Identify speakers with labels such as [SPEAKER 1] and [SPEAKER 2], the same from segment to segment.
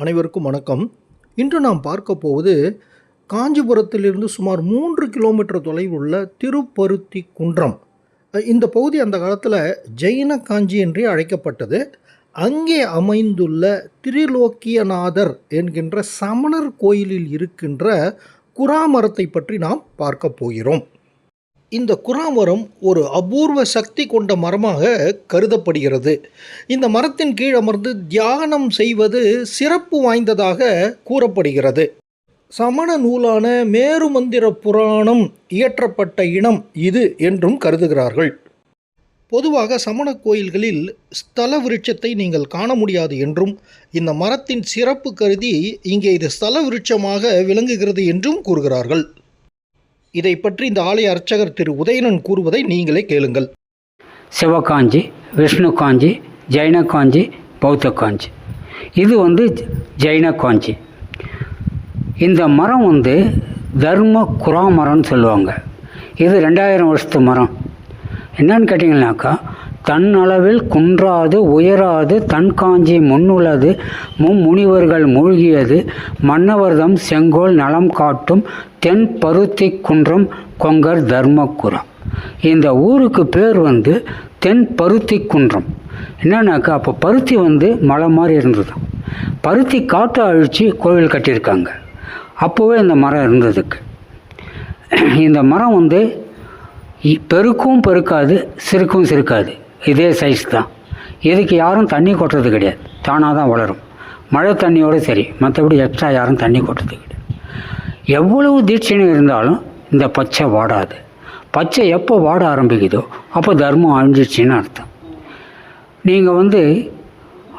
[SPEAKER 1] அனைவருக்கும் வணக்கம். இன்று நாம் பார்க்க போவது காஞ்சிபுரத்திலிருந்து சுமார் 3 கிலோமீட்டர் தொலைவுள்ள திருப்பருத்தி குன்றம். இந்த பகுதி அந்த காலத்தில் ஜெயின காஞ்சி என்றே அழைக்கப்பட்டது. அங்கே அமைந்துள்ள திரிலோக்கியநாதர் என்கின்ற சமணர் கோயிலில் இருக்கின்ற குராமரத்தை பற்றி நாம் பார்க்க போகிறோம். இந்த குராமரம் ஒரு அபூர்வ சக்தி கொண்ட மரமாக கருதப்படுகிறது. இந்த மரத்தின் கீழ் அமர்ந்து தியானம் செய்வது சிறப்பு வாய்ந்ததாக கூறப்படுகிறது. சமண நூலான மேருமந்திர புராணம் இயற்றப்பட்ட இனம் இது என்றும் கருதுகிறார்கள். பொதுவாக சமண கோயில்களில் ஸ்தல விருட்சத்தை நீங்கள் காண முடியாது என்றும், இந்த மரத்தின் சிறப்பு கருதி இங்கே இது ஸ்தல விருட்சமாக விளங்குகிறது என்றும் கூறுகிறார்கள். இதை பற்றி இந்த ஆலய அர்ச்சகர் திரு உதயணன் கூறுவதை நீங்களே கேளுங்கள்.
[SPEAKER 2] சிவகாஞ்சி, விஷ்ணு காஞ்சி, ஜைன காஞ்சி, பௌத்த காஞ்சி. இது ஜைன காஞ்சி. இந்த மரம் தர்ம குராமரம்னு சொல்லுவாங்க. இது 2000 வருஷத்து மரம். என்னன்னு கேட்டிங்கன்னாக்கா, தன் அளவில் குன்றாது உயராது தன் காஞ்சி முன்னுள்ளது மும்முனிவர்கள் மூழ்கியது மன்னவர்தம் செங்கோல் நலம் காட்டும் தென் பருத்தி குன்றம் கொங்கர் தர்மக்குரா. இந்த ஊருக்கு பேர் தென் பருத்தி குன்றம். என்னன்னாக்கா, அப்போ பருத்தி மலை மாதிரி இருந்தது. பருத்தி காட்டை அழித்து கோவில் கட்டியிருக்காங்க. அப்போவே இந்த மரம் இருந்ததுக்கு. இந்த மரம் பெருக்கும் பெருக்காது, சிறுக்கும் சிறுக்காது. இதே சைஸ் தான். இதுக்கு யாரும் தண்ணி கொட்டுறது கிடையாது. தானாக தான் வளரும். மழை தண்ணியோடு சரி, மற்றபடி எக்ஸ்ட்ரா யாரும் தண்ணி கொட்டுறது கிடையாது. எவ்வளவு தீட்சணை இருந்தாலும் இந்த பச்சை வாடாது. பச்சை எப்போ வாட ஆரம்பிக்குதோ அப்போ தர்மம் அழிஞ்சிடுச்சின்னு அர்த்தம். நீங்கள்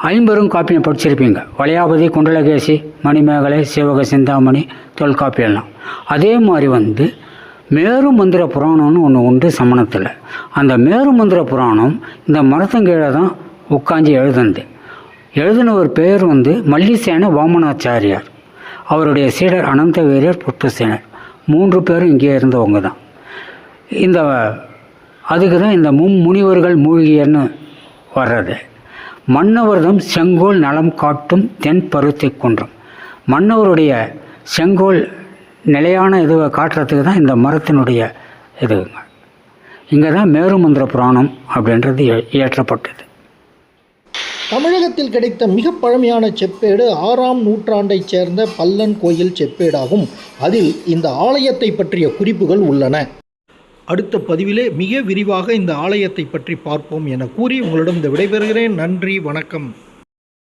[SPEAKER 2] 50 காப்பியம் படிச்சிருப்பீங்க. வளையாபதி, குண்டலகேசி, மணிமேகலை, சிவக சிந்தாமணி, தொல்காப்பியெல்லாம். அதே மாதிரி மேருமந்திர புராணம்னு ஒன்று உண்டு சமணத்தில். அந்த மேருமந்திர புராணம் இந்த மரத்தங்கீழே தான் உட்காந்து எழுதினவர் பேர் மல்லிசேன வாமனாச்சாரியார். அவருடைய சீடர் அனந்த வீரர், புஷ்பசேனர். 3 பேரும் இங்கே இருந்தவங்க தான். அதுக்கு தான் இந்த மும்முனிவர்கள் மூழ்கியன்னு வர்றது. மன்னவர்தம் செங்கோல் நலம் காட்டும் தென் பருத்தி குன்றம். மன்னவருடைய செங்கோல் நிலையான இதுவை காட்டுறதுக்கு தான் இந்த மரத்தினுடைய இதுங்க. இங்கே தான் மேருமந்திர புராணம் அப்படின்றது இயற்றப்பட்டது.
[SPEAKER 1] தமிழகத்தில் கிடைத்த மிக பழமையான செப்பேடு 6ஆம் நூற்றாண்டைச் சேர்ந்த பல்லன் கோயில் செப்பேடாகும். அதில் இந்த ஆலயத்தை பற்றிய குறிப்புகள் உள்ளன. அடுத்த பதிவிலே மிக விரிவாக இந்த ஆலயத்தை பற்றி பார்ப்போம் என கூறி உங்களிடம் விடைபெறுகிறேன். நன்றி, வணக்கம்.